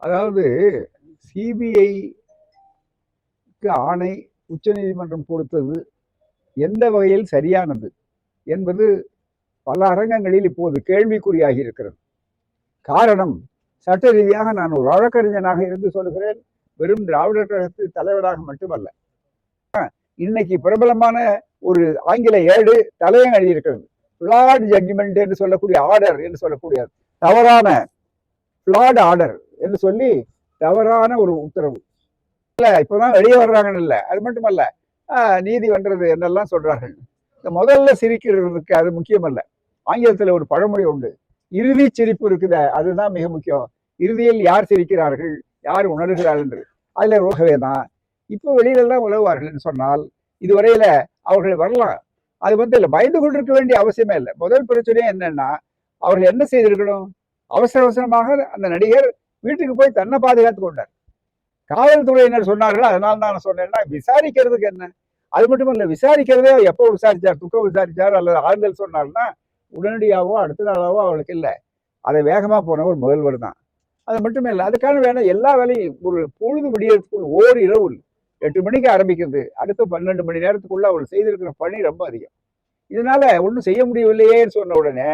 அதாவது சிபிஐக்கு ஆணை உச்சநீதிமன்றம் கொடுத்தது எந்த வகையில் சரியானது என்பது பல அரங்கங்களில் இப்போது கேள்விக்குறியாகி இருக்கிறது. காரணம், சட்ட ரீதியாக நான் ஒரு வழக்கறிஞனாக இருந்து சொல்கிறேன், வெறும் திராவிடர் கழகத்து தலைவராக மட்டுமல்ல. இன்னைக்கு பிரபலமான ஒரு ஆங்கில ஏடு தலையம் எழுதியிருக்கிறது. ஃப்ளாட் ஜட்ஜ்மெண்ட் என்று சொல்லக்கூடிய ஆர்டர் என்று சொல்லக்கூடிய தவறான ஃப்ளாட் ஆர்டர் என்று சொல்லி தவறான ஒரு உத்தரவு. இல்ல இப்பதான் வெளியே வர்றாங்கன்னு இல்லை, அது மட்டுமல்ல நீதி வென்றது என்னெல்லாம் சொல்றார்கள். இந்த முதல்ல சிரிக்கிறதுக்கு அது முக்கியம் அல்ல. ஆங்கிலத்தில் ஒரு பழமொழி உண்டு, இறுதி சிரிப்பு இருக்குத, அதுதான் மிக முக்கியம். இறுதியில் யார் சிரிக்கிறார்கள், யார் உணர்கிறார்கள் என்று. அதுல ரோகவே தான் இப்போ வெளியிலெல்லாம் உழவார்கள் என்று சொன்னால் இதுவரையில அவர்கள் வரலாம். அது இல்லை, பயந்து கொண்டிருக்க வேண்டிய அவசியமே இல்லை. முதல் பிரச்சனையே என்னன்னா, அவர்கள் என்ன செய்திருக்கணும், அவசரமாக அந்த நடிகர் வீட்டுக்கு போய் தன்னை பாதுகாத்து கொண்டார். காவல்துறையினர் சொன்னார்கள், அதனால நான் சொன்னேன்னா விசாரிக்கிறதுக்கு என்ன. அது மட்டும் இல்லை, விசாரிக்கிறதே எப்போ விசாரிச்சார், துக்கம் விசாரிச்சார் அல்லது ஆறுதல் சொன்னார்னா உடனடியாகவோ அடுத்த நாளாவோ அவளுக்கு இல்லை. அதை வேகமா போனவர் முதல்வர் தான். அது மட்டுமே இல்லை, அதுக்கான வேணும் எல்லா வேலையும் ஒரு பொழுது விடியறதுக்குள் ஓர் இரவு 8 மணிக்கு ஆரம்பிக்கிறது, அடுத்த 12 மணி நேரத்துக்குள்ள அவள் செய்திருக்கிற பணி ரொம்ப அதிகம். இதனால ஒன்றும் செய்ய முடியவில்லையேன்னு சொன்ன உடனே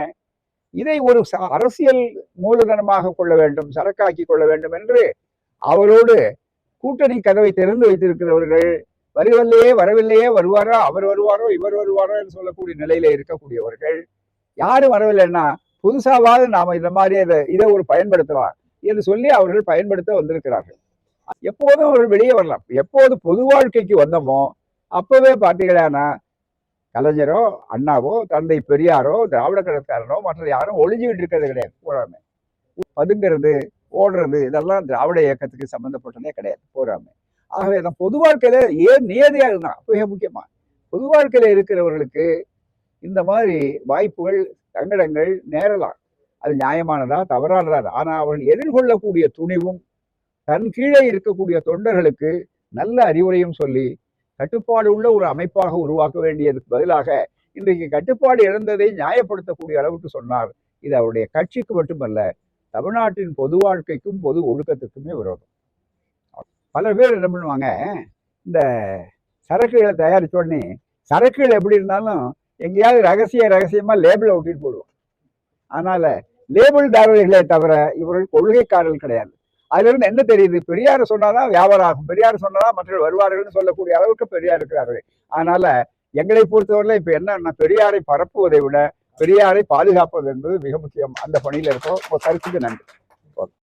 இதை ஒரு அரசியல் மூலதனமாக கொள்ள வேண்டும், சரக்காக்கி கொள்ள வேண்டும் என்று அவரோடு கூட்டணி கதவை திறந்து வைத்திருக்கிறவர்கள் வரவில்லையே வருவாரோ, அவர் வருவாரோ, இவர் வருவாரோ என்று சொல்லக்கூடிய நிலையில இருக்கக்கூடியவர்கள் யாரும் வரவில்லைன்னா புதுசாவது நாம இந்த மாதிரி இதை ஒரு பயன்படுத்தலாம் என்று சொல்லி அவர்கள் பயன்படுத்த வந்திருக்கிறார்கள். எப்போதும் அவர்கள் வெளியே வரலாம். எப்போது பொது வாழ்க்கைக்கு வந்தோமோ அப்பவே பார்த்தீங்கன்னா கலைஞரோ, அண்ணாவோ, தந்தை பெரியாரோ, திராவிட கழகக்காரனோ மற்ற யாரும் ஒளிஞ்சுக்கிட்டு இருக்கிறது கிடையாது. போறாம பதுங்கிறது, ஓடுறது, இதெல்லாம் திராவிட இயக்கத்துக்கு சம்பந்தப்பட்டதே கிடையாது. போறாம ஆகவே நான் பொது வாழ்க்கையில ஏன் நியதியா இருந்தான் மிக முக்கியமா. பொது வாழ்க்கையில இருக்கிறவர்களுக்கு இந்த மாதிரி வாய்ப்புகள், சங்கடங்கள் நேரலாம். அது நியாயமானதா தவறானதா, ஆனா அவர்கள் எதிர்கொள்ளக்கூடிய துணிவும் தன் கீழே இருக்கக்கூடிய தொண்டர்களுக்கு நல்ல அறிவுரையும் சொல்லி கட்டுப்பாடு உள்ள ஒரு அமைப்பாக உருவாக்க வேண்டியதுக்கு பதிலாக இன்றைக்கு கட்டுப்பாடு இழந்ததை நியாயப்படுத்தக்கூடிய அளவுக்கு சொன்னார். இது அவருடைய கட்சிக்கு மட்டுமல்ல, தமிழ்நாட்டின் பொது வாழ்க்கைக்கும் பொது ஒழுக்கத்துக்குமே விரோதம். பல பேர் என்ன பண்ணுவாங்க, இந்த சரக்குகளை தயாரிச்ச உடனே சரக்குகள் எப்படி இருந்தாலும் எங்கேயாவது ரகசியமா லேபிளை ஒட்டிட்டு போடுவோம். அதனால லேபிள்தாரர்களே தவிர இவர்கள் கொள்கைக்காரர்கள் கிடையாது. அதுல இருந்து என்ன தெரியுது, பெரியார் சொன்னாதான் வியாபாரம் ஆகும், பெரியார் சொன்னாதான் மற்றவர்கள் வருவார்கள் சொல்லக்கூடிய அளவுக்கு பெரியார் இருக்கிறார்கள். அதனால எங்களை பொறுத்தவரை இப்ப என்ன, பெரியாரை பரப்புவதை விட பெரியாரை பாதுகாப்பது என்பது மிக முக்கியம். அந்த பணியில இருக்கோம். கருத்துக்கு நன்றி.